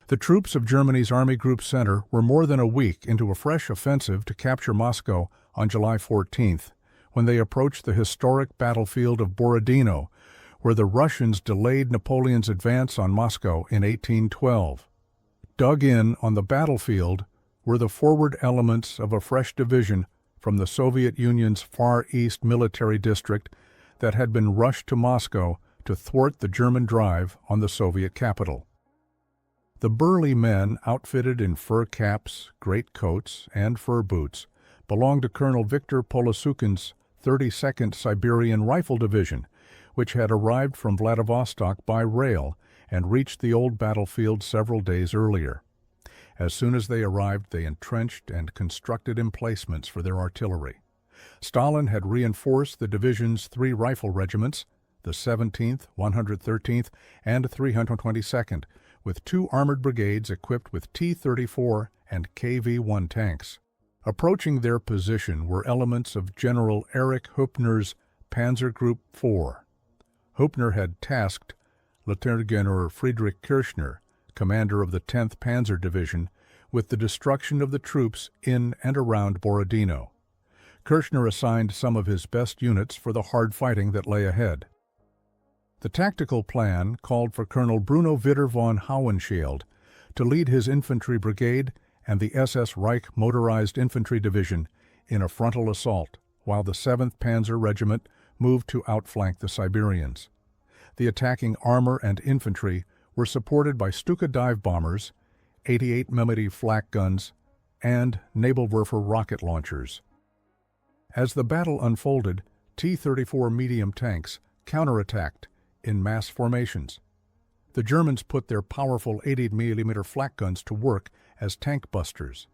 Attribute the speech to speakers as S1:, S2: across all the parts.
S1: The troops of Germany's Army Group Center were more than a week into a fresh offensive to capture Moscow on July 14th, when they approached the historic battlefield of Borodino, where the Russians delayed Napoleon's advance on Moscow in 1812. Dug in on the battlefield were the forward elements of a fresh division from the Soviet Union's Far East military district that had been rushed to Moscow to thwart the German drive on the Soviet capital. The burly men, outfitted in fur caps, greatcoats, and fur boots, belonged to Colonel Viktor Polosukhin's 32nd Siberian Rifle Division, which had arrived from Vladivostok by rail and reached the old battlefield several days earlier. As soon as they arrived, they entrenched and constructed emplacements for their artillery. Stalin had reinforced the division's 3 rifle regiments, the 17th, 113th, and 322nd, with 2 armored brigades equipped with T-34 and KV-1 tanks. Approaching their position were elements of General Erich Hübner's Panzer Group 4. Hübner had tasked Lieutenant General Friedrich Kirchner, commander of the 10th Panzer Division, with the destruction of the troops in and around Borodino. Kirchner assigned some of his best units for the hard fighting that lay ahead. The tactical plan called for Colonel Bruno Witter von Hauenschild to lead his infantry brigade and the SS Reich Motorized Infantry Division in a frontal assault, while the 7th Panzer Regiment moved to outflank the Siberians. The attacking armor and infantry were supported by Stuka dive bombers, 88 mm flak guns, and Nebelwerfer rocket launchers. As the battle unfolded, T-34 medium tanks counterattacked in mass formations. The Germans put their powerful 80 mm flak guns to work as tank busters.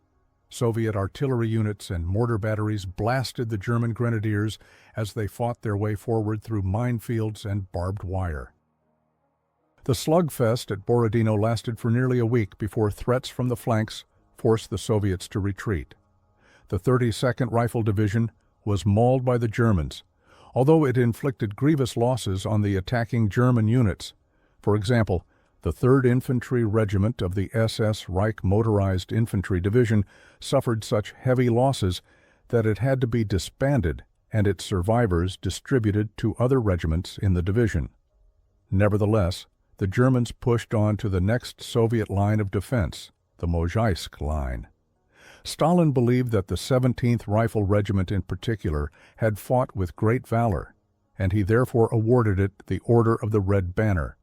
S1: Soviet artillery units and mortar batteries blasted the German grenadiers as they fought their way forward through minefields and barbed wire. The slugfest at Borodino lasted for nearly a week before threats from the flanks forced the Soviets to retreat. The 32nd Rifle Division was mauled by the Germans, although it inflicted grievous losses on the attacking German units. For example, the 3rd Infantry Regiment of the SS Reich Motorized Infantry Division suffered such heavy losses that it had to be disbanded and its survivors distributed to other regiments in the division. Nevertheless, the Germans pushed on to the next Soviet line of defense, the Mozhaisk Line. Stalin believed that the 17th Rifle Regiment in particular had fought with great valor, and he therefore awarded it the Order of the Red Banner.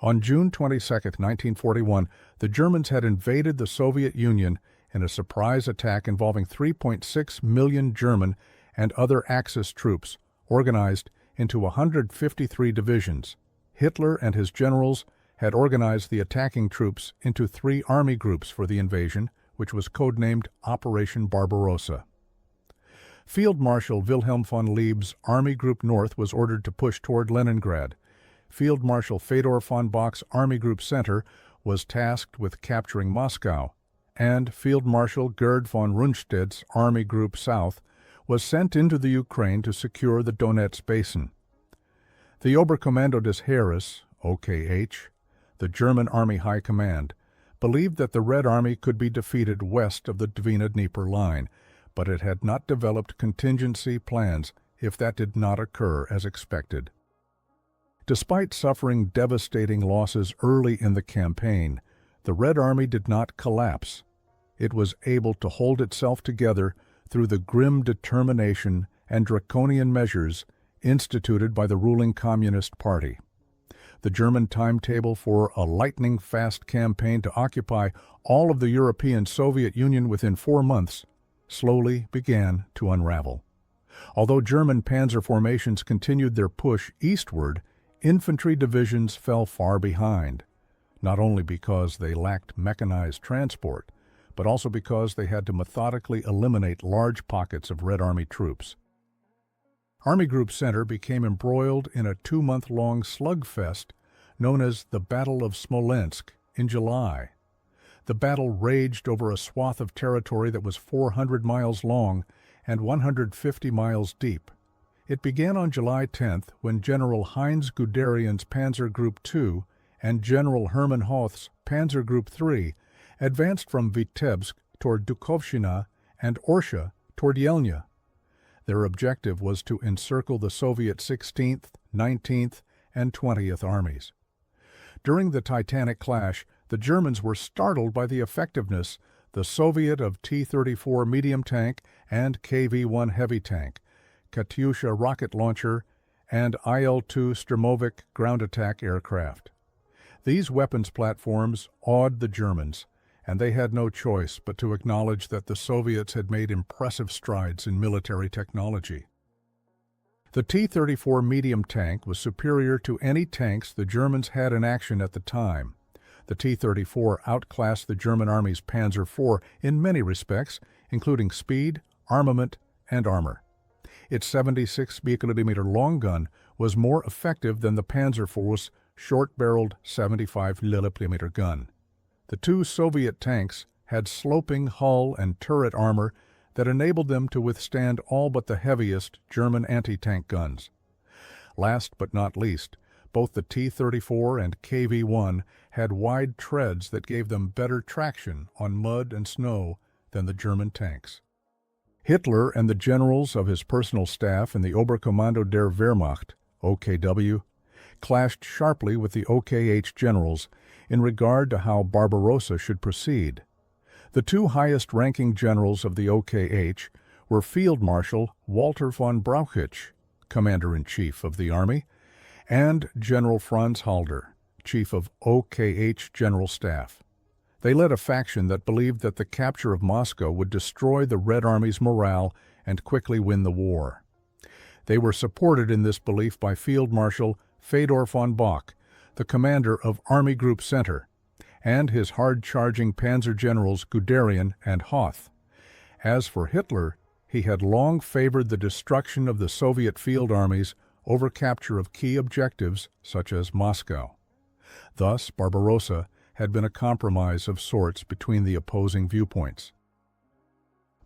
S1: On June 22, 1941, the Germans had invaded the Soviet Union in a surprise attack involving 3.6 million German and other Axis troops, organized into 153 divisions. Hitler and his generals had organized the attacking troops into 3 army groups for the invasion, which was codenamed Operation Barbarossa. Field Marshal Wilhelm von Lieb's Army Group North was ordered to push toward Leningrad. Field Marshal Fedor von Bock's Army Group Center was tasked with capturing Moscow, and Field Marshal Gerd von Rundstedt's Army Group South was sent into the Ukraine to secure the Donetsk Basin. The Oberkommando des Heeres, OKH, the German Army High Command, believed that the Red Army could be defeated west of the Dwina-Dnieper line, but it had not developed contingency plans if that did not occur as expected. Despite suffering devastating losses early in the campaign, the Red Army did not collapse. It was able to hold itself together through the grim determination and draconian measures instituted by the ruling Communist Party. The German timetable for a lightning-fast campaign to occupy all of the European Soviet Union within 4 months slowly began to unravel. Although German panzer formations continued their push eastward, infantry divisions fell far behind, not only because they lacked mechanized transport, but also because they had to methodically eliminate large pockets of Red Army troops. Army Group Center became embroiled in a 2-month-long slugfest known as the Battle of Smolensk in July. The battle raged over a swath of territory that was 400 miles long and 150 miles deep. It began on July 10th when General Heinz Guderian's Panzer Group 2 and General Hermann Hoth's Panzer Group 3 advanced from Vitebsk toward Dukovshchina and Orsha toward Yelnya. Their objective was to encircle the Soviet 16th, 19th, and 20th Armies. During the titanic clash, the Germans were startled by the effectiveness the Soviet of T-34 medium tank and KV-1 heavy tank, Katyusha rocket launcher, and IL-2 Sturmovik ground attack aircraft. These weapons platforms awed the Germans, and they had no choice but to acknowledge that the Soviets had made impressive strides in military technology. The T-34 medium tank was superior to any tanks the Germans had in action at the time. The T-34 outclassed the German Army's Panzer IV in many respects, including speed, armament, and armor. Its 76 mm long gun was more effective than the Panzer IV's short-barreled 75 mm gun. The two Soviet tanks had sloping hull and turret armor that enabled them to withstand all but the heaviest German anti-tank guns. Last but not least, both the T-34 and KV-1 had wide treads that gave them better traction on mud and snow than the German tanks. Hitler and the generals of his personal staff in the Oberkommando der Wehrmacht, OKW, clashed sharply with the OKH generals in regard to how Barbarossa should proceed. The two highest-ranking generals of the OKH were Field Marshal Walter von Brauchitsch, Commander-in-Chief of the Army, and General Franz Halder, Chief of OKH General Staff. They led a faction that believed that the capture of Moscow would destroy the Red Army's morale and quickly win the war. They were supported in this belief by Field Marshal Fedor von Bock, the commander of Army Group Center, and his hard-charging panzer generals Guderian and Hoth. As for Hitler, he had long favored the destruction of the Soviet field armies over capture of key objectives such as Moscow. Thus, Barbarossa had been a compromise of sorts between the opposing viewpoints.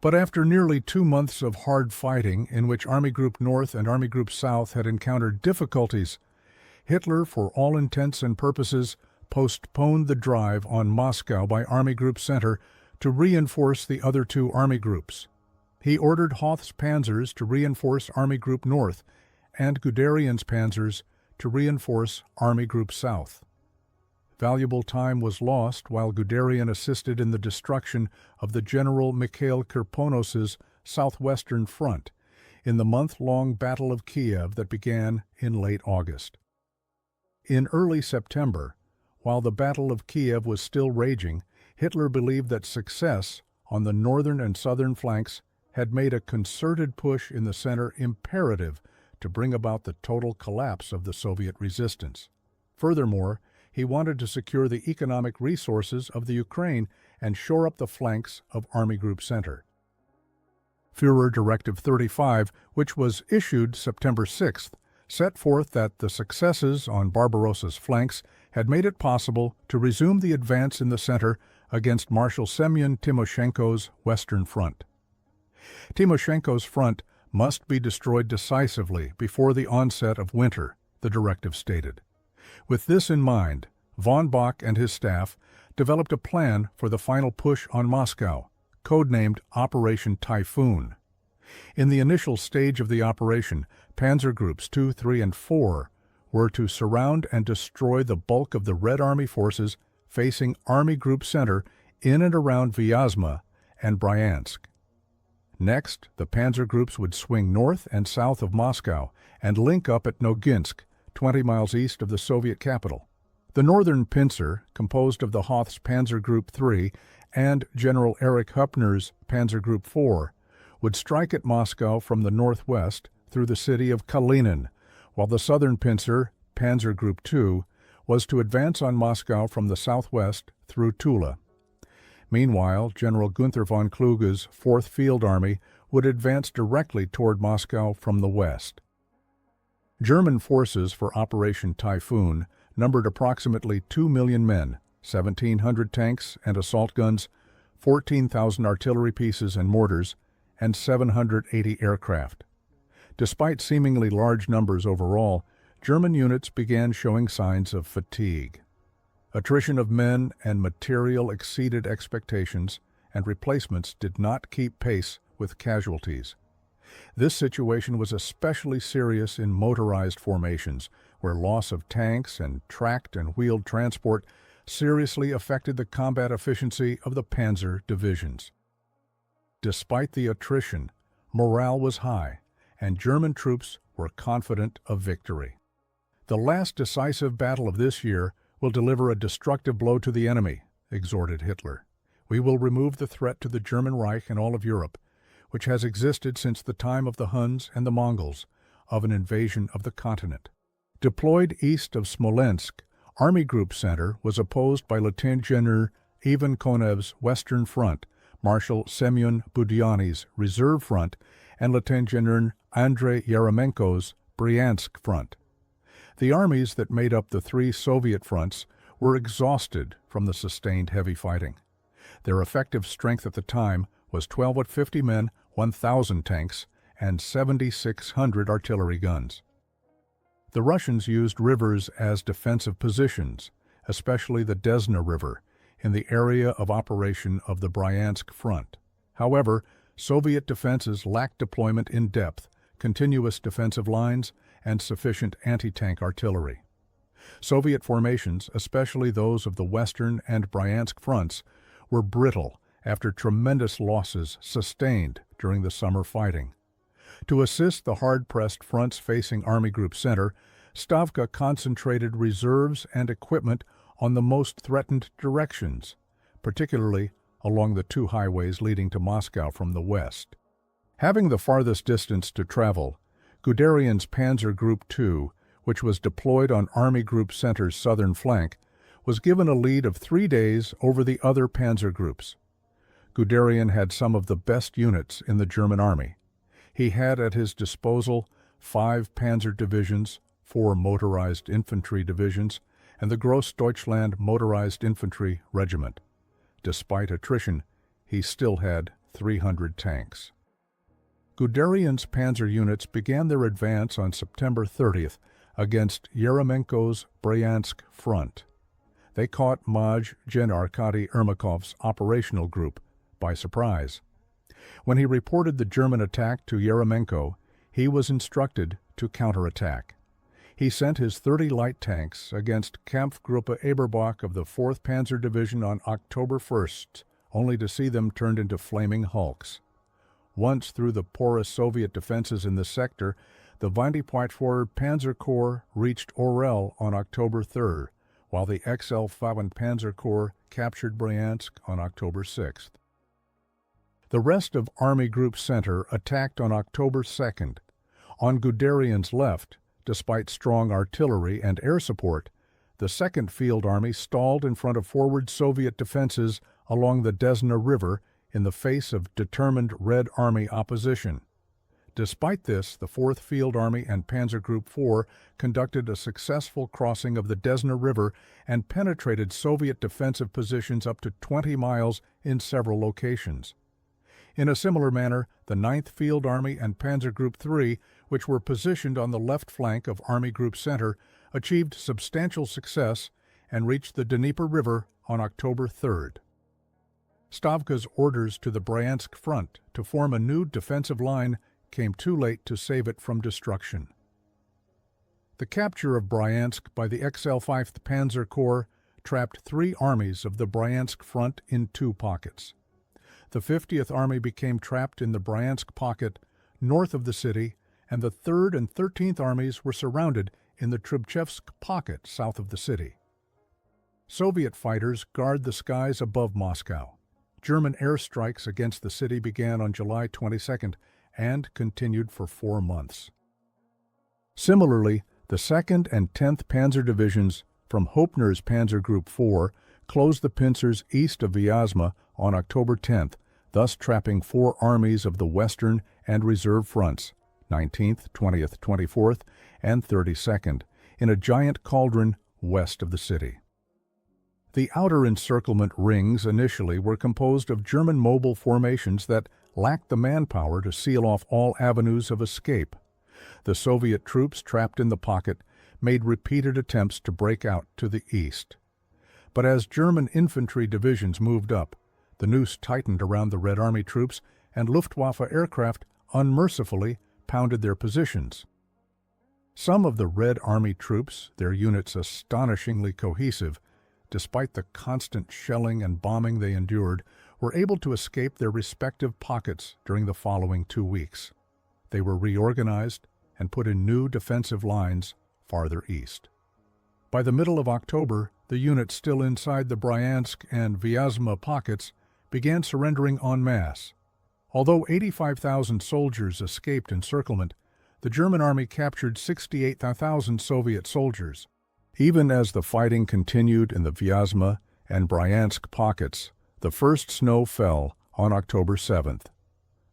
S1: But after nearly 2 months of hard fighting in which Army Group North and Army Group South had encountered difficulties, Hitler, for all intents and purposes, postponed the drive on Moscow by Army Group Center to reinforce the other two army groups. He ordered Hoth's panzers to reinforce Army Group North and Guderian's panzers to reinforce Army Group South. Valuable time was lost while Guderian assisted in the destruction of the General Mikhail Kirponos's southwestern front in the month-long Battle of Kiev that began in late August. In early September, while the Battle of Kiev was still raging, Hitler believed that success on the northern and southern flanks had made a concerted push in the center imperative to bring about the total collapse of the Soviet resistance. Furthermore, he wanted to secure the economic resources of the Ukraine and shore up the flanks of Army Group Center. Führer Directive 35, which was issued September 6th, set forth that the successes on Barbarossa's flanks had made it possible to resume the advance in the center against Marshal Semyon Timoshenko's Western Front. Timoshenko's front must be destroyed decisively before the onset of winter, the directive stated. With this in mind, von Bock and his staff developed a plan for the final push on Moscow, codenamed Operation Typhoon. In the initial stage of the operation, Panzer Groups 2, 3, and 4 were to surround and destroy the bulk of the Red Army forces facing Army Group Center in and around Viazma and Bryansk. Next, the Panzer Groups would swing north and south of Moscow and link up at Noginsk, 20 miles east of the Soviet capital. The northern pincer, composed of the Hoth's Panzer Group 3 and General Erich Höppner's Panzer Group 4, would strike at Moscow from the northwest through the city of Kalinin, while the southern pincer, Panzer Group 2, was to advance on Moscow from the southwest through Tula. Meanwhile, General Gunther von Kluge's 4th Field Army would advance directly toward Moscow from the west. German forces for Operation Typhoon numbered approximately 2 million men, 1,700 tanks and assault guns, 14,000 artillery pieces and mortars, and 780 aircraft. Despite seemingly large numbers overall, German units began showing signs of fatigue. Attrition of men and material exceeded expectations, and replacements did not keep pace with casualties. This situation was especially serious in motorized formations, where loss of tanks and tracked and wheeled transport seriously affected the combat efficiency of the panzer divisions. Despite the attrition, morale was high, and German troops were confident of victory. "The last decisive battle of this year will deliver a destructive blow to the enemy," exhorted Hitler. "We will remove the threat to the German Reich and all of Europe, which has existed since the time of the Huns and the Mongols, of an invasion of the continent." Deployed east of Smolensk, Army Group Center was opposed by Lieutenant General Ivan Konev's Western Front, Marshal Semyon Budyonny's Reserve Front, and Lieutenant General Andrei Yeremenko's Bryansk Front. The armies that made up the three Soviet fronts were exhausted from the sustained heavy fighting. Their effective strength at the time was 12 at 50 men, 1,000 tanks, and 7,600 artillery guns. The Russians used rivers as defensive positions, especially the Desna River, in the area of operation of the Bryansk Front. However, Soviet defenses lacked deployment in depth, continuous defensive lines, and sufficient anti-tank artillery. Soviet formations, especially those of the Western and Bryansk fronts, were brittle after tremendous losses sustained during the summer fighting. To assist the hard-pressed fronts facing Army Group Center, Stavka concentrated reserves and equipment on the most threatened directions, particularly along the two highways leading to Moscow from the west. Having the farthest distance to travel, Guderian's Panzer Group 2, which was deployed on Army Group Center's southern flank, was given a lead of 3 days over the other panzer groups. Guderian had some of the best units in the German army. He had at his disposal 5 panzer divisions, 4 motorized infantry divisions, and the Grossdeutschland Motorized Infantry Regiment. Despite attrition, he still had 300 tanks. Guderian's panzer units began their advance on September 30th against Yeremenko's Bryansk Front. They caught Maj. Gen. Arkady Ermakov's operational group by surprise. When he reported the German attack to Yeremenko, he was instructed to counterattack. He sent his 30 light tanks against Kampfgruppe Eberbach of the 4th Panzer Division on October 1st, only to see them turned into flaming hulks. Once through the porous Soviet defenses in the sector, the 24 Panzer Corps reached Orel on October 3rd, while the XL-5 Panzer Corps captured Bryansk on October 6th. The rest of Army Group Center attacked on October 2nd. On Guderian's left, despite strong artillery and air support, the 2nd Field Army stalled in front of forward Soviet defenses along the Desna River in the face of determined Red Army opposition. Despite this, the 4th Field Army and Panzer Group 4 conducted a successful crossing of the Desna River and penetrated Soviet defensive positions up to 20 miles in several locations. In a similar manner, the 9th Field Army and Panzer Group 3, which were positioned on the left flank of Army Group Center, achieved substantial success and reached the Dnieper River on October 3rd. Stavka's orders to the Bryansk front to form a new defensive line came too late to save it from destruction. The capture of Bryansk by the XL-5th Panzer Corps trapped 3 armies of the Bryansk front in 2 pockets. The 50th Army became trapped in the Bryansk pocket north of the city, and the 3rd and 13th Armies were surrounded in the Trubchevsk pocket south of the city. Soviet fighters guard the skies above Moscow. German airstrikes against the city began on July 22nd and continued for 4 months. Similarly, the 2nd and 10th Panzer Divisions from Hopner's Panzer Group 4 closed the pincers east of Viazma on October 10th, thus trapping 4 armies of the Western and Reserve fronts, 19th, 20th, 24th, and 32nd, in a giant cauldron west of the city. The outer encirclement rings initially were composed of German mobile formations that lacked the manpower to seal off all avenues of escape. The Soviet troops trapped in the pocket made repeated attempts to break out to the east. But as German infantry divisions moved up, the noose tightened around the Red Army troops, and Luftwaffe aircraft unmercifully pounded their positions. Some of the Red Army troops, their units astonishingly cohesive, despite the constant shelling and bombing they endured, were able to escape their respective pockets during the following 2 weeks. They were reorganized and put in new defensive lines farther east. By the middle of October, the units still inside the Bryansk and Viazma pockets began surrendering en masse. Although 85,000 soldiers escaped encirclement, the German army captured 68,000 Soviet soldiers. Even as the fighting continued in the Viazma and Bryansk pockets, the first snow fell on October 7th.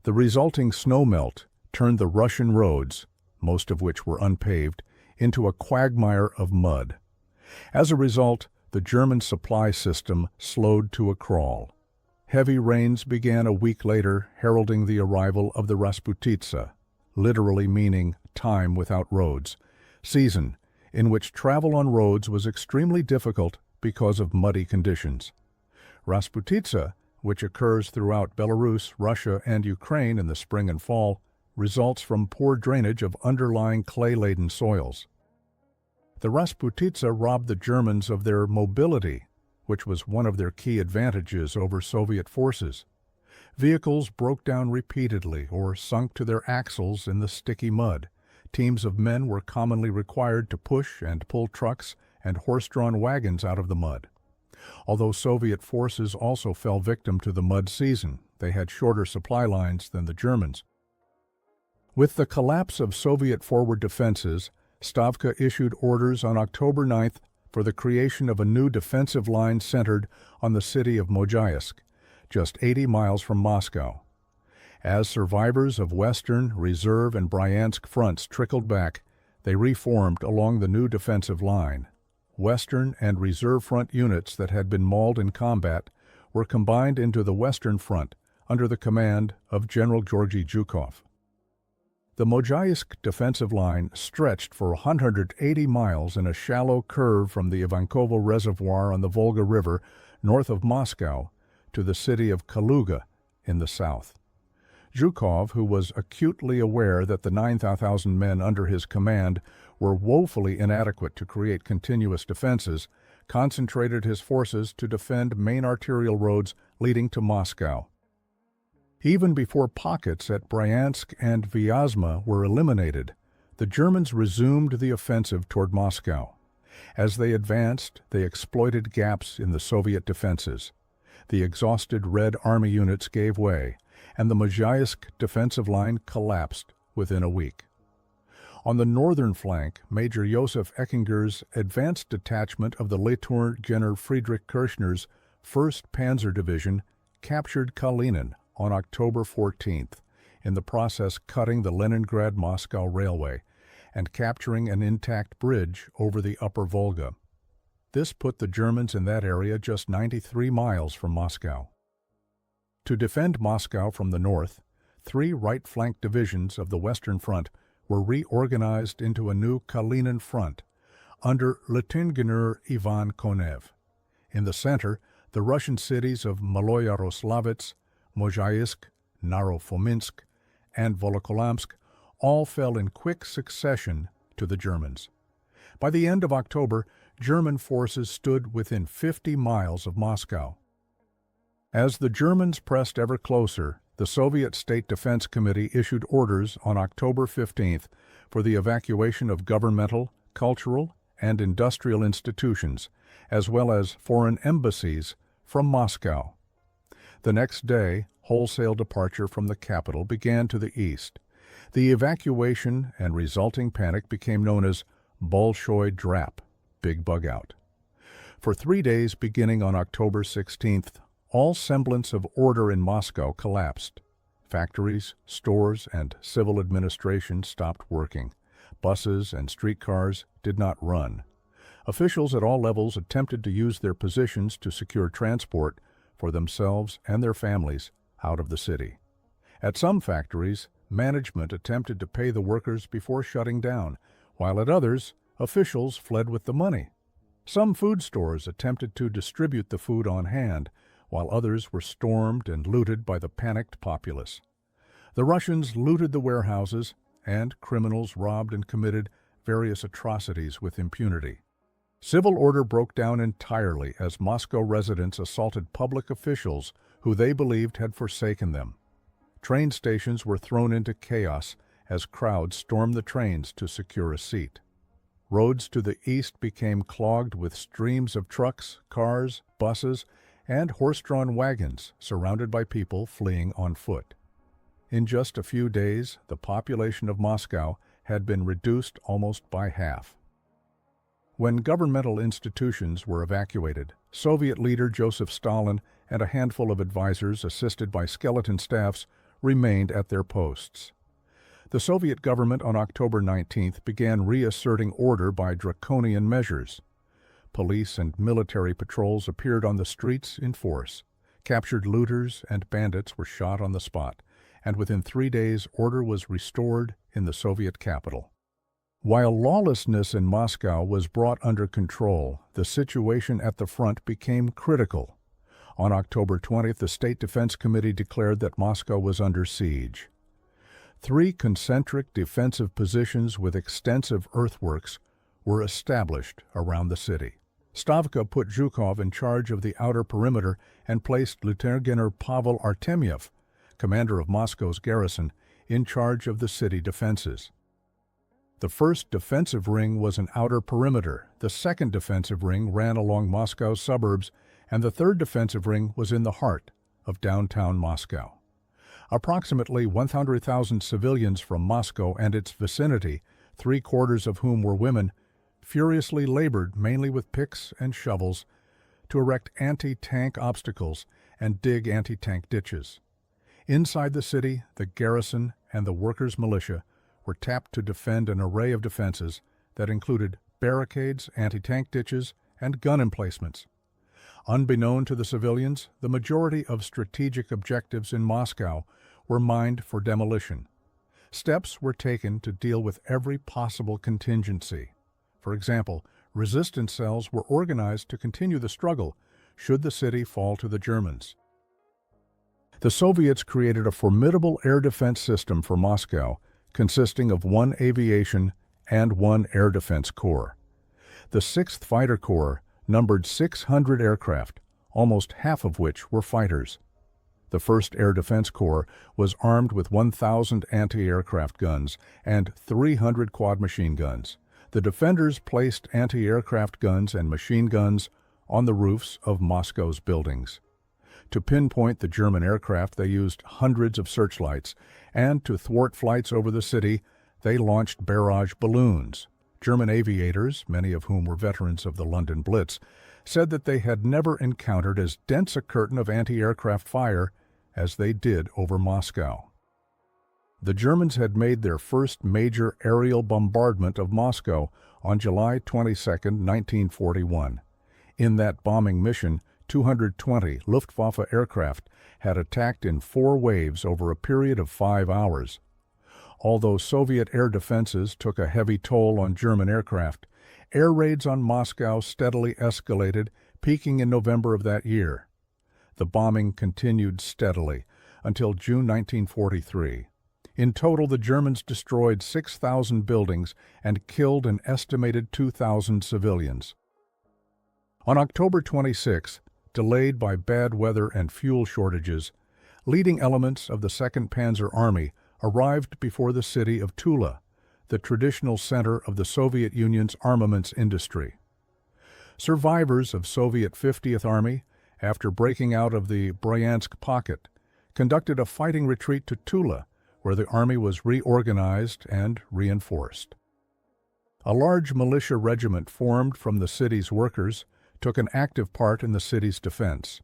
S1: The resulting snowmelt turned the Russian roads, most of which were unpaved, into a quagmire of mud. As a result, the German supply system slowed to a crawl. Heavy rains began a week later, heralding the arrival of the Rasputitsa, literally meaning time without roads, season in which travel on roads was extremely difficult because of muddy conditions. Rasputitsa, which occurs throughout Belarus, Russia, and Ukraine in the spring and fall, results from poor drainage of underlying clay-laden soils. The Rasputitsa robbed the Germans of their mobility, which was one of their key advantages over Soviet forces. Vehicles broke down repeatedly or sunk to their axles in the sticky mud. Teams of men were commonly required to push and pull trucks and horse-drawn wagons out of the mud. Although Soviet forces also fell victim to the mud season, they had shorter supply lines than the Germans. With the collapse of Soviet forward defenses, Stavka issued orders on October 9th for the creation of a new defensive line centered on the city of Mozhaisk, just 80 miles from Moscow. As survivors of Western, Reserve, and Bryansk fronts trickled back, they reformed along the new defensive line. Western and Reserve Front units that had been mauled in combat were combined into the Western Front under the command of General Georgy Zhukov. The Mozhaisk defensive line stretched for 180 miles in a shallow curve from the Ivankovo Reservoir on the Volga River north of Moscow to the city of Kaluga in the south. Zhukov, who was acutely aware that the 9,000 men under his command were woefully inadequate to create continuous defenses, concentrated his forces to defend main arterial roads leading to Moscow. Even before pockets at Bryansk and Viazma were eliminated, the Germans resumed the offensive toward Moscow. As they advanced, they exploited gaps in the Soviet defenses. The exhausted Red Army units gave way, and the Mozhaisk defensive line collapsed within a week. On the northern flank, Major Josef Eckinger's advanced detachment of the Lieutenant General Friedrich Kirchner's 1st Panzer Division captured Kalinin on October 14th, in the process cutting the Leningrad-Moscow Railway and capturing an intact bridge over the upper Volga. This put the Germans in that area just 93 miles from Moscow. To defend Moscow from the north, 3 right flank divisions of the Western Front were reorganized into a new Kalinin Front under Lieutenant-General Ivan Konev. In the center, the Russian cities of Maloyaroslavets, Mozhaisk, Narofominsk, and Volokolamsk all fell in quick succession to the Germans. By the end of October, German forces stood within 50 miles of Moscow. As the Germans pressed ever closer, the Soviet State Defense Committee issued orders on October 15th for the evacuation of governmental, cultural, and industrial institutions, as well as foreign embassies, from Moscow. The next day, wholesale departure from the capital began to the east. The evacuation and resulting panic became known as Bolshoi Drap, Big Bug Out. For 3 days beginning on October 16th, all semblance of order in Moscow collapsed. Factories, stores, and civil administration stopped working. Buses and streetcars did not run. Officials at all levels attempted to use their positions to secure transport for themselves and their families out of the city. At some factories, management attempted to pay the workers before shutting down, while at others, officials fled with the money. Some food stores attempted to distribute the food on hand, while others were stormed and looted by the panicked populace. The Russians looted the warehouses, and criminals robbed and committed various atrocities with impunity. Civil order broke down entirely as Moscow residents assaulted public officials who they believed had forsaken them. Train stations were thrown into chaos as crowds stormed the trains to secure a seat. Roads to the east became clogged with streams of trucks, cars, buses, and horse-drawn wagons surrounded by people fleeing on foot. In just a few days, the population of Moscow had been reduced almost by half. When governmental institutions were evacuated, Soviet leader Joseph Stalin and a handful of advisors assisted by skeleton staffs remained at their posts. The Soviet government on October 19th began reasserting order by draconian measures. Police and military patrols appeared on the streets in force. Captured looters and bandits were shot on the spot, and within 3 days order was restored in the Soviet capital. While lawlessness in Moscow was brought under control, the situation at the front became critical. On October 20th, the State Defense Committee declared that Moscow was under siege. 3 concentric defensive positions with extensive earthworks were established around the city. Stavka put Zhukov in charge of the outer perimeter and placed Lieutenant General Pavel Artemyev, commander of Moscow's garrison, in charge of the city defenses. The first defensive ring was an outer perimeter, the second defensive ring ran along Moscow's suburbs, and the third defensive ring was in the heart of downtown Moscow. Approximately 100,000 civilians from Moscow and its vicinity, 3/4 of whom were women, furiously labored mainly with picks and shovels to erect anti-tank obstacles and dig anti-tank ditches. Inside the city, the garrison and the workers' militia were tapped to defend an array of defenses that included barricades, anti-tank ditches, and gun emplacements. Unbeknown to the civilians, the majority of strategic objectives in Moscow were mined for demolition. Steps were taken to deal with every possible contingency. For example, resistance cells were organized to continue the struggle should the city fall to the Germans. The Soviets created a formidable air defense system for Moscow, consisting of 1 aviation and 1 air defense corps. The 6th Fighter Corps numbered 600 aircraft, almost half of which were fighters. The 1st Air Defense Corps was armed with 1,000 anti-aircraft guns and 300 quad machine guns. The defenders placed anti-aircraft guns and machine guns on the roofs of Moscow's buildings. To pinpoint the German aircraft, they used hundreds of searchlights, and to thwart flights over the city, they launched barrage balloons. German aviators, many of whom were veterans of the London Blitz, said that they had never encountered as dense a curtain of anti-aircraft fire as they did over Moscow. The Germans had made their first major aerial bombardment of Moscow on July 22, 1941. In that bombing mission, 220 Luftwaffe aircraft had attacked in 4 waves over a period of 5 hours. Although Soviet air defenses took a heavy toll on German aircraft, air raids on Moscow steadily escalated, peaking in November of that year. The bombing continued steadily until June 1943. In total, the Germans destroyed 6,000 buildings and killed an estimated 2,000 civilians. On October 26, delayed by bad weather and fuel shortages, leading elements of the 2nd Panzer Army arrived before the city of Tula, the traditional center of the Soviet Union's armaments industry. Survivors of Soviet 50th Army, after breaking out of the Bryansk pocket, conducted a fighting retreat to Tula, where the army was reorganized and reinforced. A large militia regiment formed from the city's workers took an active part in the city's defense.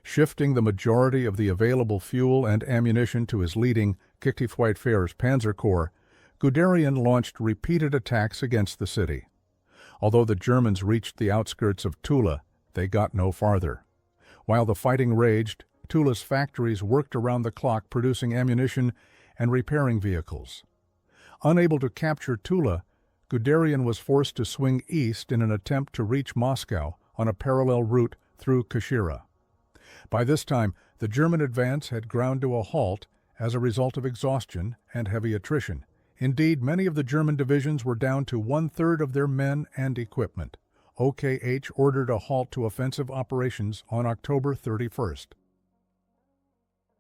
S1: Shifting the majority of the available fuel and ammunition to his leading Kiev-White-Fairs Panzer Corps, Guderian launched repeated attacks against the city. Although the Germans reached the outskirts of Tula, they got no farther. While the fighting raged, Tula's factories worked around the clock producing ammunition and repairing vehicles. Unable to capture Tula, Guderian was forced to swing east in an attempt to reach Moscow on a parallel route through Kashira. By this time, the German advance had ground to a halt as a result of exhaustion and heavy attrition. Indeed, many of the German divisions were down to one-third of their men and equipment. OKH ordered a halt to offensive operations on October 31st.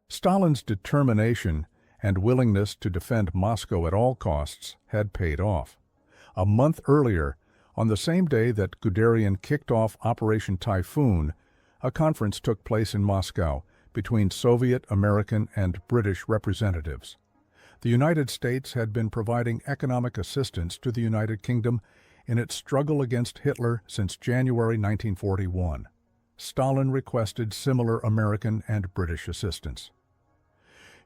S1: Stalin's determination and willingness to defend Moscow at all costs had paid off. A month earlier, on the same day that Guderian kicked off Operation Typhoon, a conference took place in Moscow between Soviet, American, and British representatives. The United States had been providing economic assistance to the United Kingdom in its struggle against Hitler since January 1941. Stalin requested similar American and British assistance.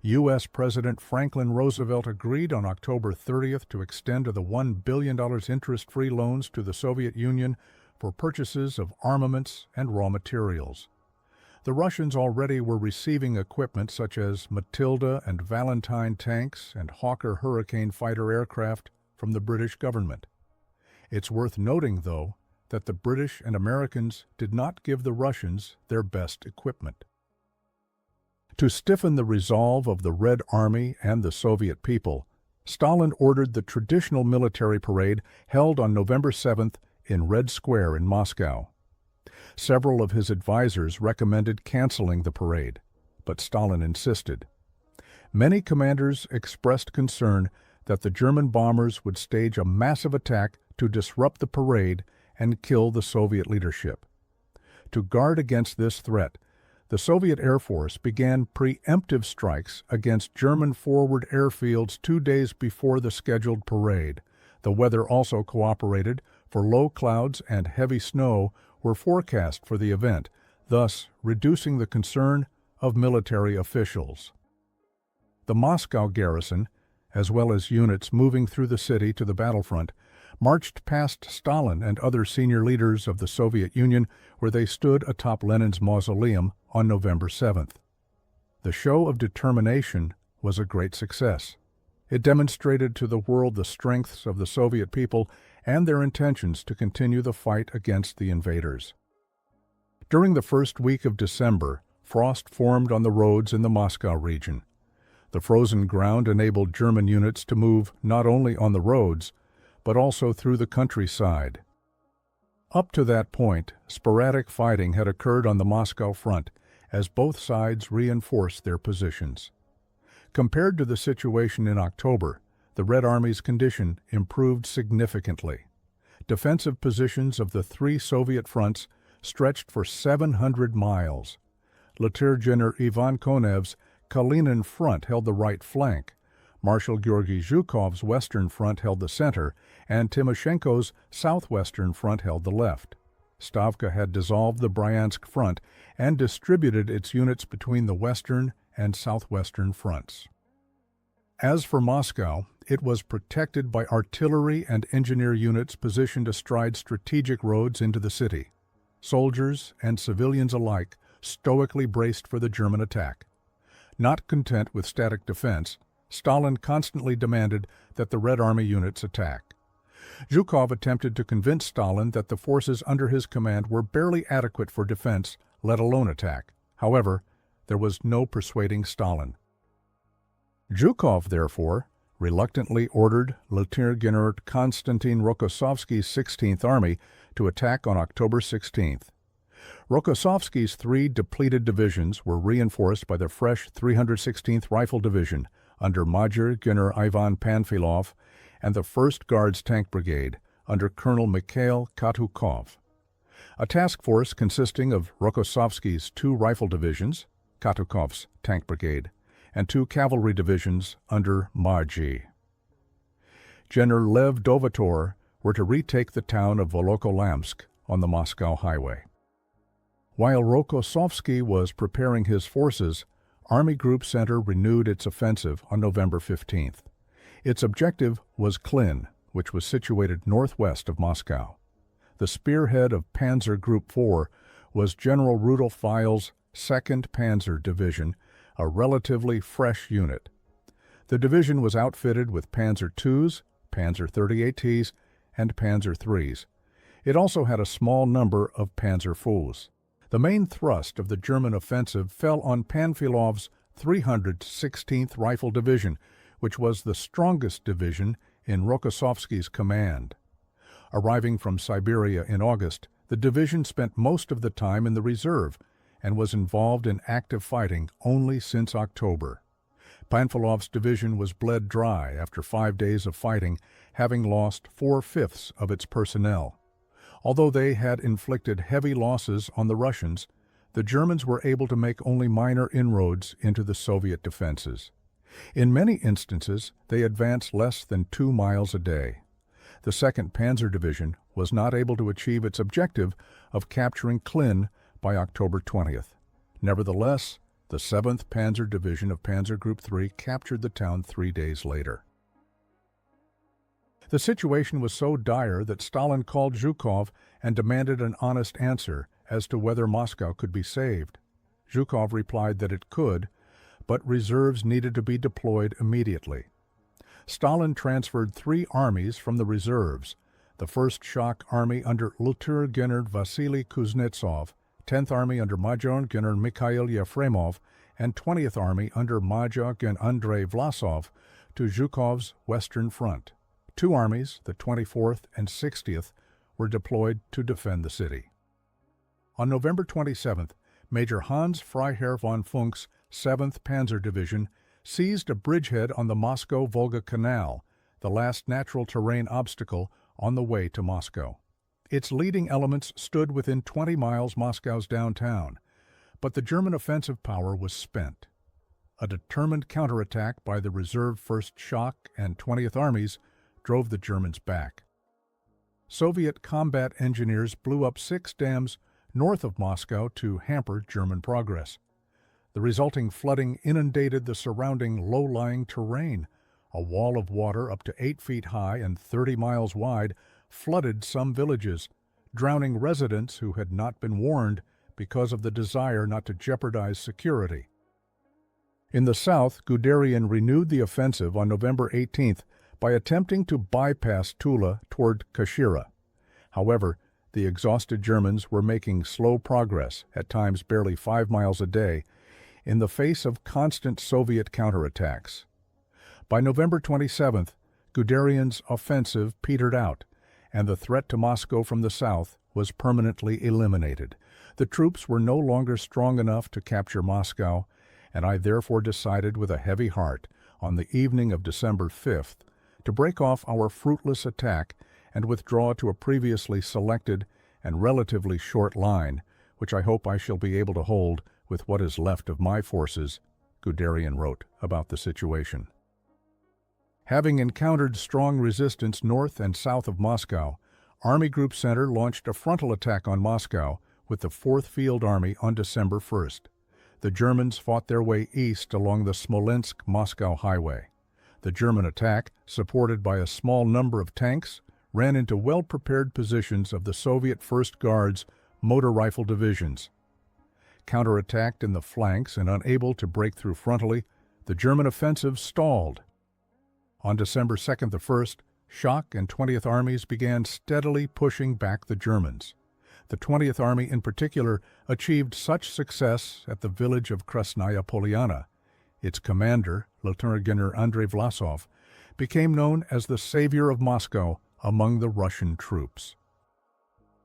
S1: U.S. President Franklin Roosevelt agreed on October 30th to extend the $1 billion interest-free loans to the Soviet Union for purchases of armaments and raw materials. The Russians already were receiving equipment such as Matilda and Valentine tanks and Hawker Hurricane fighter aircraft from the British government. It's worth noting, though, that the British and Americans did not give the Russians their best equipment. To stiffen the resolve of the Red Army and the Soviet people, Stalin ordered the traditional military parade held on November 7th in Red Square in Moscow. Several of his advisors recommended canceling the parade, but Stalin insisted. Many commanders expressed concern that the German bombers would stage a massive attack to disrupt the parade and kill the Soviet leadership. To guard against this threat, the Soviet Air Force began preemptive strikes against German forward airfields 2 days before the scheduled parade. The weather also cooperated, for low clouds and heavy snow were forecast for the event, thus reducing the concern of military officials. The Moscow garrison, as well as units moving through the city to the battlefront, marched past Stalin and other senior leaders of the Soviet Union, where they stood atop Lenin's mausoleum on November 7th. The show of determination was a great success. It demonstrated to the world the strengths of the Soviet people and their intentions to continue the fight against the invaders. During the first week of December, frost formed on the roads in the Moscow region. The frozen ground enabled German units to move not only on the roads, but also through the countryside. Up to that point, sporadic fighting had occurred on the Moscow front as both sides reinforced their positions. Compared to the situation in October, the Red Army's condition improved significantly. Defensive positions of the 3 Soviet fronts stretched for 700 miles. Lieutenant General Ivan Konev's Kalinin front held the right flank, Marshal Georgy Zhukov's western front held the center, and Timoshenko's southwestern front held the left. Stavka had dissolved the Bryansk front and distributed its units between the western and southwestern fronts. As for Moscow, it was protected by artillery and engineer units positioned astride strategic roads into the city. Soldiers and civilians alike stoically braced for the German attack. Not content with static defense, Stalin constantly demanded that the Red Army units attack. Zhukov attempted to convince Stalin that the forces under his command were barely adequate for defense, let alone attack. However, there was no persuading Stalin. Zhukov, therefore, reluctantly ordered Lieutenant General Konstantin Rokossovsky's 16th Army to attack on October 16th. Rokossovsky's 3 depleted divisions were reinforced by the fresh 316th Rifle Division under Major General Ivan Panfilov and the 1st Guards Tank Brigade under Colonel Mikhail Katukov. A task force consisting of Rokossovsky's 2 rifle divisions, Katukov's Tank Brigade, and 2 cavalry divisions under Marji. General Lev Dovator were to retake the town of Volokolamsk on the Moscow highway. While Rokossovsky was preparing his forces, Army Group Center renewed its offensive on November 15th. Its objective was Klin, which was situated northwest of Moscow. The spearhead of Panzer Group 4 was General Rudolf Weil's 2nd Panzer Division, a relatively fresh unit. The division was outfitted with Panzer IIs, Panzer 38Ts, and Panzer IIIs. It also had a small number of Panzer IVs. The main thrust of the German offensive fell on Panfilov's 316th Rifle Division, which was the strongest division in Rokossovsky's command. Arriving from Siberia in August, the division spent most of the time in the reserve and was involved in active fighting only since October. Panfilov's division was bled dry after 5 days of fighting, having lost 4/5 of its personnel. Although they had inflicted heavy losses on the Russians, the Germans were able to make only minor inroads into the Soviet defenses. In many instances, they advanced less than 2 miles a day. The 2nd Panzer Division was not able to achieve its objective of capturing Klin by October 20th. Nevertheless, the 7th Panzer Division of Panzer Group III captured the town 3 days later. The situation was so dire that Stalin called Zhukov and demanded an honest answer as to whether Moscow could be saved. Zhukov replied that it could, but reserves needed to be deployed immediately. Stalin transferred 3 armies from the reserves: the 1st Shock Army under Lieutenant General Vasily Kuznetsov, 10th Army under Major General Mikhail Yefremov, and 20th Army under Major General Andrei Vlasov to Zhukov's Western Front. 2 armies, the 24th and 60th, were deployed to defend the city. On November 27th, Major Hans Freiherr von Funk's 7th Panzer Division seized a bridgehead on the Moscow-Volga Canal, the last natural terrain obstacle on the way to Moscow. Its leading elements stood within 20 miles Moscow's downtown, but the German offensive power was spent. A determined counterattack by the reserve 1st Shock and 20th Armies drove the Germans back. Soviet combat engineers blew up 6 dams north of Moscow to hamper German progress. The resulting flooding inundated the surrounding low-lying terrain. A wall of water up to 8 feet high and 30 miles wide flooded some villages, drowning residents who had not been warned because of the desire not to jeopardize security. In the south, Guderian renewed the offensive on November 18th by attempting to bypass Tula toward Kashira. However, the exhausted Germans were making slow progress, at times barely 5 miles a day, in the face of constant Soviet counterattacks. By November 27th, Guderian's offensive petered out, and the threat to Moscow from the south was permanently eliminated. The troops were no longer strong enough to capture Moscow, and I therefore decided with a heavy heart, on the evening of December 5th, to break off our fruitless attack and withdraw to a previously selected and relatively short line, which I hope I shall be able to hold with what is left of my forces, Guderian wrote about the situation. Having encountered strong resistance north and south of Moscow, Army Group Center launched a frontal attack on Moscow with the 4th Field Army on December 1st. The Germans fought their way east along the Smolensk-Moscow highway. The German attack, supported by a small number of tanks, ran into well-prepared positions of the Soviet 1st Guards motor rifle divisions. Counterattacked in the flanks and unable to break through frontally, the German offensive stalled. On December 2nd the 1st, Shock and 20th Armies began steadily pushing back the Germans. The 20th Army in particular achieved such success at the village of Krasnaya Polyana. Its commander, Lieutenant General Andrei Vlasov, became known as the savior of Moscow among the Russian troops.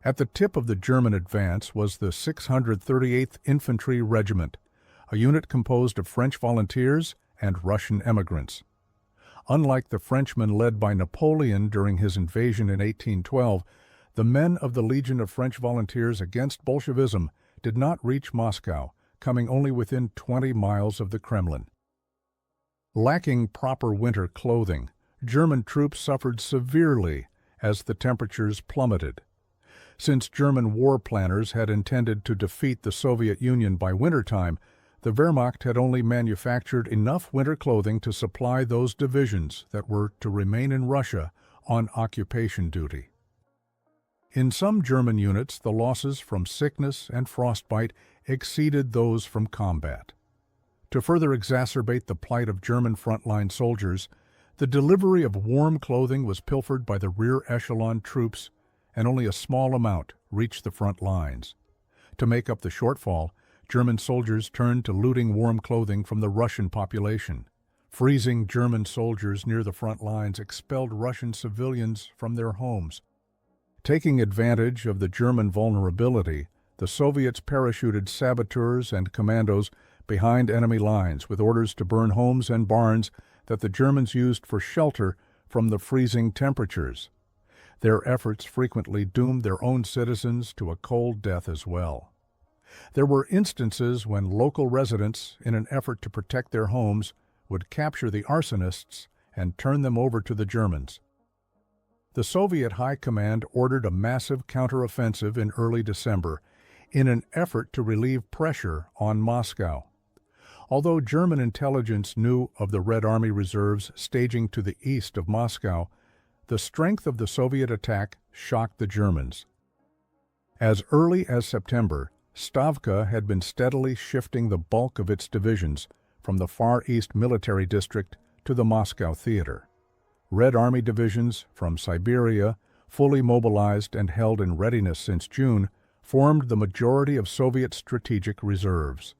S1: At the tip of the German advance was the 638th Infantry Regiment, a unit composed of French volunteers and Russian emigrants. Unlike the Frenchmen led by Napoleon during his invasion in 1812, the men of the Legion of French Volunteers Against Bolshevism did not reach Moscow, coming only within 20 miles of the Kremlin. Lacking proper winter clothing, German troops suffered severely as the temperatures plummeted. Since German war planners had intended to defeat the Soviet Union by wintertime, the Wehrmacht had only manufactured enough winter clothing to supply those divisions that were to remain in Russia on occupation duty. In some German units, the losses from sickness and frostbite exceeded those from combat. To further exacerbate the plight of German frontline soldiers, The delivery of warm clothing was pilfered by the rear echelon troops, and only a small amount reached the front lines. To make up the shortfall, German soldiers turned to looting warm clothing from the Russian population. Freezing German soldiers near the front lines expelled Russian civilians from their homes. Taking advantage of the German vulnerability, the Soviets parachuted saboteurs and commandos behind enemy lines with orders to burn homes and barns that the Germans used for shelter from the freezing temperatures. Their efforts frequently doomed their own citizens to a cold death as well. There were instances when local residents, in an effort to protect their homes, would capture the arsonists and turn them over to the Germans. The Soviet High Command ordered a massive counteroffensive in early December in an effort to relieve pressure on Moscow. Although German intelligence knew of the Red Army reserves staging to the east of Moscow, the strength of the Soviet attack shocked the Germans. As early as September, Stavka had been steadily shifting the bulk of its divisions from the Far East Military District to the Moscow theater. Red Army divisions from Siberia, fully mobilized and held in readiness since June, formed the majority of Soviet strategic reserves.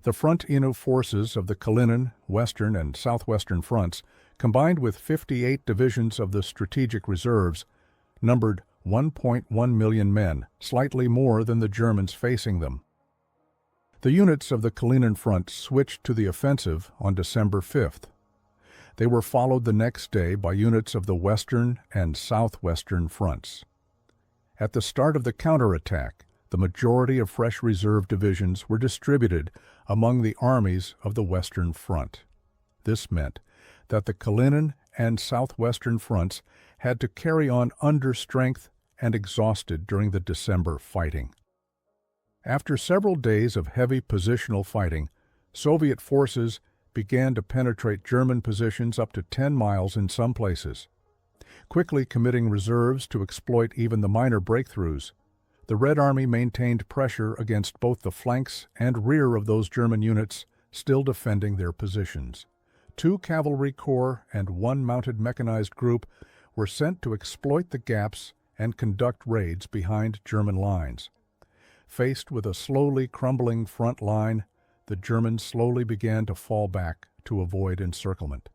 S1: The front-inu forces of the Kalinin, Western, and Southwestern fronts, combined with 58 divisions of the strategic reserves, numbered 1.1 million men, slightly more than the Germans facing them. The units of the Kalinin front switched to the offensive on December 5th. They were followed the next day by units of the Western and Southwestern fronts. At the start of the counterattack, the majority of fresh reserve divisions were distributed among the armies of the Western Front. This meant that the Kalinin and Southwestern fronts had to carry on under strength and exhausted during the December fighting. After several days of heavy positional fighting, Soviet forces began to penetrate German positions up to 10 miles in some places. Quickly committing reserves to exploit even the minor breakthroughs, the Red Army maintained pressure against both the flanks and rear of those German units still defending their positions. 2 cavalry corps and 1 mounted mechanized group were sent to exploit the gaps and conduct raids behind German lines. Faced with a slowly crumbling front line, the Germans slowly began to fall back to avoid encirclement.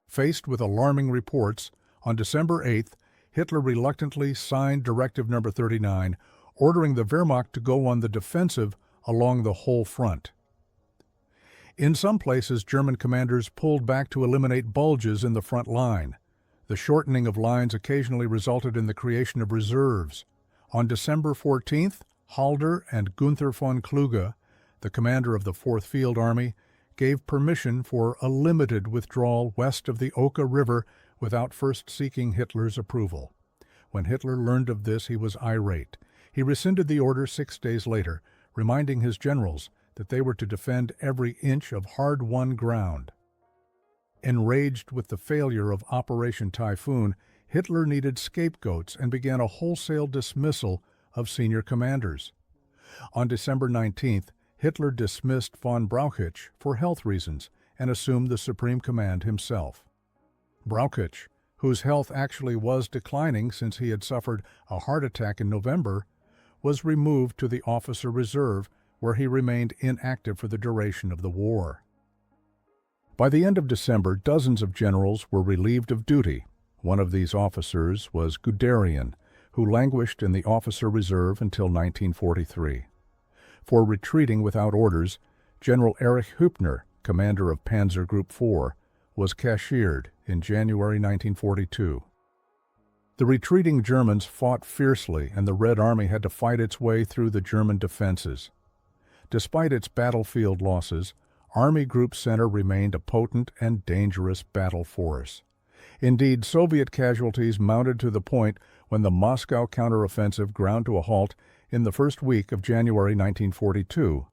S1: Faced with alarming reports, on December 8th, Hitler reluctantly signed Directive No. 39, ordering the Wehrmacht to go on the defensive along the whole front. In some places, German commanders pulled back to eliminate bulges in the front line. The shortening of lines occasionally resulted in the creation of reserves. On December 14th, Halder and Gunther von Kluge, the commander of the 4th Field Army, gave permission for a limited withdrawal west of the Oka River without first seeking Hitler's approval. When Hitler learned of this, he was irate. He rescinded the order 6 days later, reminding his generals that they were to defend every inch of hard-won ground. Enraged with the failure of Operation Typhoon, Hitler needed scapegoats and began a wholesale dismissal of senior commanders. On December 19th, Hitler dismissed von Brauchitsch for health reasons and assumed the supreme command himself. Brauchitsch, whose health actually was declining since he had suffered a heart attack in November, was removed to the officer reserve, where he remained inactive for the duration of the war. By the end of December, dozens of generals were relieved of duty. One of these officers was Guderian, who languished in the officer reserve until 1943. For retreating without orders, General Erich Hübner, commander of Panzer Group 4, was cashiered in January 1942. The retreating Germans fought fiercely, and the Red Army had to fight its way through the German defenses. Despite its battlefield losses, Army Group Center remained a potent and dangerous battle force. Indeed, Soviet casualties mounted to the point when the Moscow counteroffensive ground to a halt in the first week of January 1942.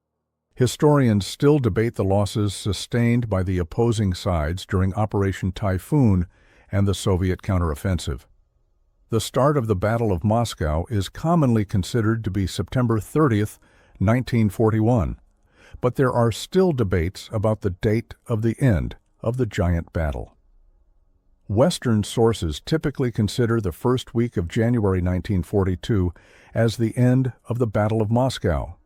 S1: Historians still debate the losses sustained by the opposing sides during Operation Typhoon and the Soviet counteroffensive. The start of the Battle of Moscow is commonly considered to be September 30th, 1941, but there are still debates about the date of the end, of the giant battle. Western sources typically consider the first week of January 1942 as the end of the Battle of Moscow.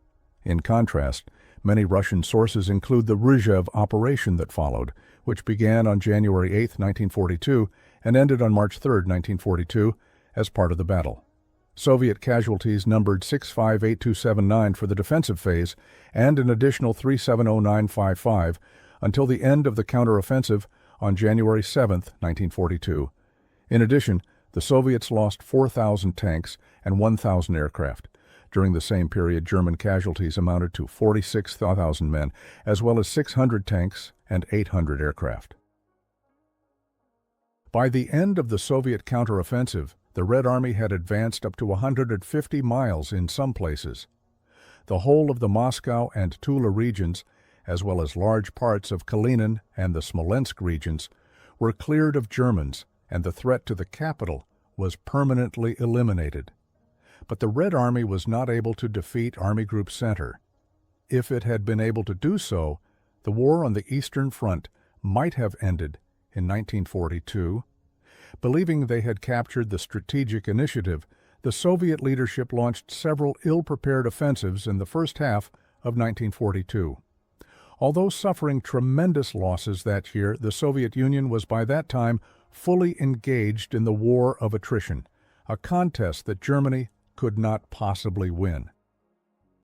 S1: In contrast, many Russian sources include the Rzhev operation that followed, which began on January 8, 1942, and ended on March 3, 1942, as part of the battle. Soviet casualties numbered 658279 for the defensive phase and an additional 370955 until the end of the counteroffensive on January 7, 1942. In addition, the Soviets lost 4,000 tanks and 1,000 aircraft. During the same period, German casualties amounted to 46,000 men, as well as 600 tanks and 800 aircraft. By the end of the Soviet counteroffensive, the Red Army had advanced up to 150 miles in some places. The whole of the Moscow and Tula regions, as well as large parts of Kalinin and the Smolensk regions, were cleared of Germans, and the threat to the capital was permanently eliminated. But the Red Army was not able to defeat Army Group Center. If it had been able to do so, the war on the Eastern Front might have ended in 1942. Believing they had captured the strategic initiative, the Soviet leadership launched several ill-prepared offensives in the first half of 1942. Although suffering tremendous losses that year, the Soviet Union was by that time fully engaged in the war of attrition, a contest that Germany could not possibly win.